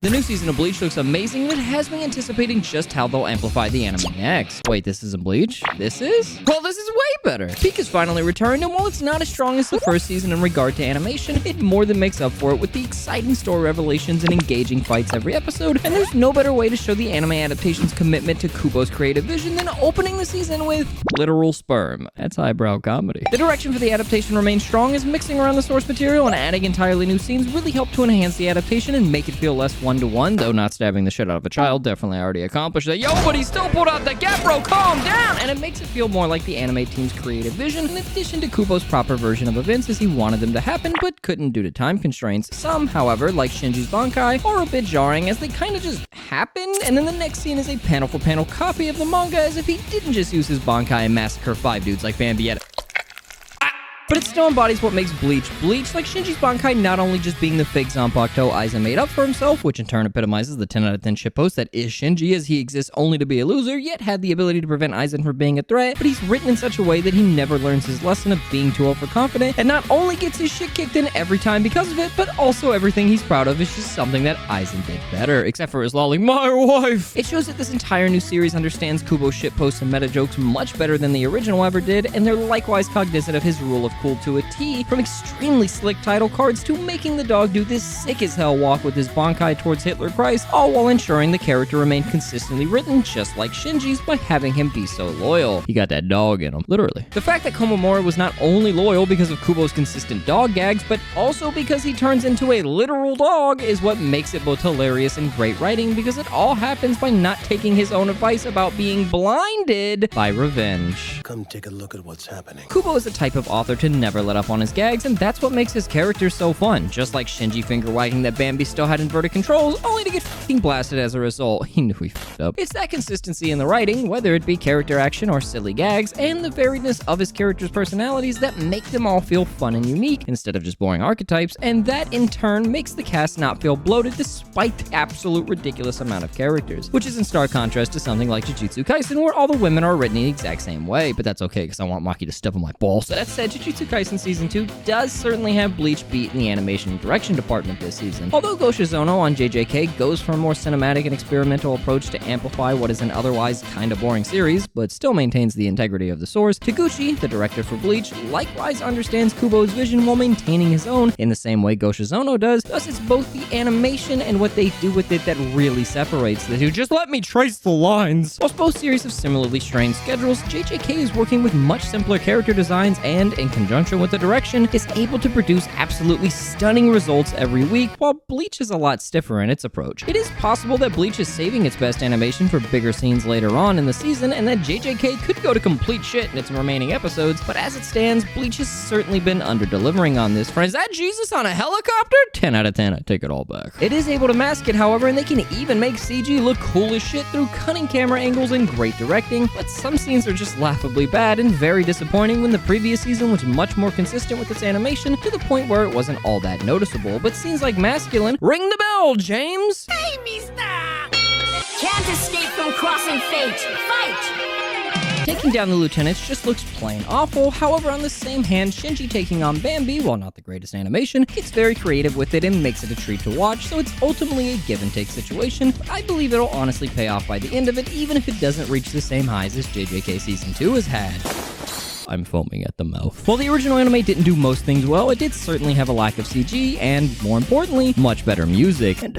The new season of Bleach looks amazing, and it has me anticipating just how they'll amplify the anime next. Wait, this isn't Bleach? This is? Well, this is way better. PEAK has finally returned, and while it's not as strong as the first season in regard to animation, it more than makes up for it with the exciting story revelations and engaging fights every episode, and there's no better way to show the anime adaptation's commitment to Kubo's creative vision than opening the season with literal sperm. That's highbrow comedy. The direction for the adaptation remains strong, as mixing around the source material and adding entirely new scenes really help to enhance the adaptation and make it feel less one-to-one, though not stabbing the shit out of a child definitely already accomplished that. Yo, but he still pulled out the gap, bro, calm down! And it makes it feel more like the anime team's creative vision, in addition to Kubo's proper version of events as he wanted them to happen, but couldn't due to time constraints. Some, however, like Shinji's Bankai, are a bit jarring as they kinda just happen, and then the next scene is a panel-for-panel copy of the manga as if he didn't just use his Bankai and massacre 5 dudes like Bambietta. But it still embodies what makes Bleach, like Shinji's Bankai not only just being the fake Zanpakuto Aizen made up for himself, which in turn epitomizes the 10 out of 10 shitpost that is Shinji, as he exists only to be a loser, yet had the ability to prevent Aizen from being a threat, but he's written in such a way that he never learns his lesson of being too overconfident, and not only gets his shit kicked in every time because of it, but also everything he's proud of is just something that Aizen did better, except for his lolling, my wife! It shows that this entire new series understands Kubo's shitposts and meta jokes much better than the original ever did, and they're likewise cognizant of his rule of cool to a T, from extremely slick title cards to making the dog do this sick as hell walk with his Bankai towards Hitler Christ, all while ensuring the character remained consistently written just like Shinji's by having him be so loyal. He got that dog in him, literally. The fact that Komamura was not only loyal because of Kubo's consistent dog gags, but also because he turns into a literal dog is what makes it both hilarious and great writing, because it all happens by not taking his own advice about being blinded by revenge. Come take a look at what's happening. Kubo is the type of author to never let up on his gags, and that's what makes his characters so fun. Just like Shinji finger-wagging that Bambi still had inverted controls, only to get f***ing blasted as a result. He knew he f***ed up. It's that consistency in the writing, whether it be character action or silly gags, and the variedness of his characters' personalities that make them all feel fun and unique, instead of just boring archetypes, and that in turn makes the cast not feel bloated despite the absolute ridiculous amount of characters, which is in stark contrast to something like Jujutsu Kaisen, where all the women are written in the exact same way, but that's okay because I want Maki to step on my balls. That said, Jujutsu Kaisen Season 2 does certainly have Bleach beat in the animation and direction department this season. Although Goshizono on JJK goes for a more cinematic and experimental approach to amplify what is an otherwise kinda boring series, but still maintains the integrity of the source, Taguchi, the director for Bleach, likewise understands Kubo's vision while maintaining his own in the same way Goshizono does, thus it's both the animation and what they do with it that really separates the two. Just let me trace the lines! Whilst both series have similarly strained schedules, JJK is working with much simpler character designs and, in conjunction with the direction, is able to produce absolutely stunning results every week, while Bleach is a lot stiffer in its approach. It is possible that Bleach is saving its best animation for bigger scenes later on in the season, and that JJK could go to complete shit in its remaining episodes, but as it stands, Bleach has certainly been under-delivering on this front. Is that Jesus on a helicopter? 10 out of 10, I take it all back. It is able to mask it, however, and they can even make CG look cool as shit through cunning camera angles and great directing, but some scenes are just laughably bad and very disappointing when the previous season was much more consistent with its animation to the point where it wasn't all that noticeable. But scenes like Masculine, ring the bell, James! Hey, mister! Can't escape from crossing fate. Fight! Taking down the lieutenants just looks plain awful. However, on the same hand, Shinji taking on Bambi, while not the greatest animation, gets very creative with it and makes it a treat to watch, so it's ultimately a give-and-take situation, but I believe it'll honestly pay off by the end of it, even if it doesn't reach the same highs as JJK Season 2 has had. I'm foaming at the mouth. While the original anime didn't do most things well, it did certainly have a lack of CG, and, more importantly, much better music. And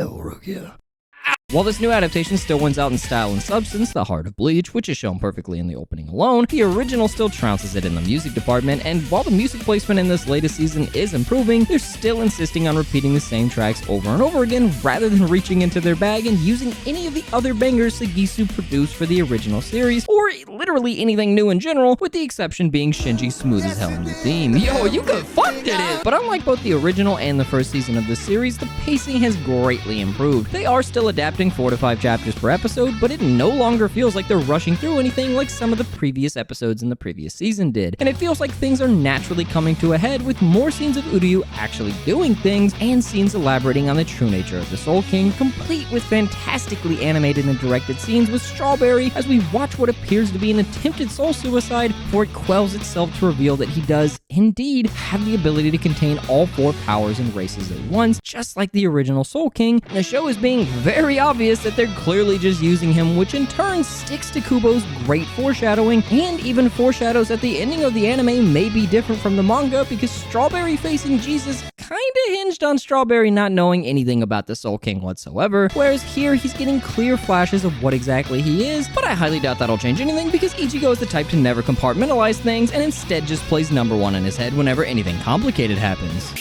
while this new adaptation still wins out in style and substance, the heart of Bleach, which is shown perfectly in the opening alone, the original still trounces it in the music department, and while the music placement in this latest season is improving, they're still insisting on repeating the same tracks over and over again, rather than reaching into their bag and using any of the other bangers Sagisu produced for the original series, or literally anything new in general, with the exception being Shinji's smooth as hell new theme. Yo, you got fucked at it! But unlike both the original and the first season of this series, the pacing has greatly improved. They are still adapting scripting 4 to 5 chapters per episode, but it no longer feels like they're rushing through anything like some of the previous episodes in the previous season did. And it feels like things are naturally coming to a head with more scenes of Uryu actually doing things and scenes elaborating on the true nature of the Soul King, complete with fantastically animated and directed scenes with Strawberry as we watch what appears to be an attempted soul suicide before it quells itself to reveal that he does indeed have the ability to contain all 4 powers and races at once, just like the original Soul King. And the show is being very obvious that they're clearly just using him, which in turn sticks to Kubo's great foreshadowing, and even foreshadows that the ending of the anime may be different from the manga because Strawberry facing Jesus kinda hinged on Strawberry not knowing anything about the Soul King whatsoever, whereas here he's getting clear flashes of what exactly he is, but I highly doubt that'll change anything because Ichigo is the type to never compartmentalize things and instead just plays number 1 in his head whenever anything complicated happens.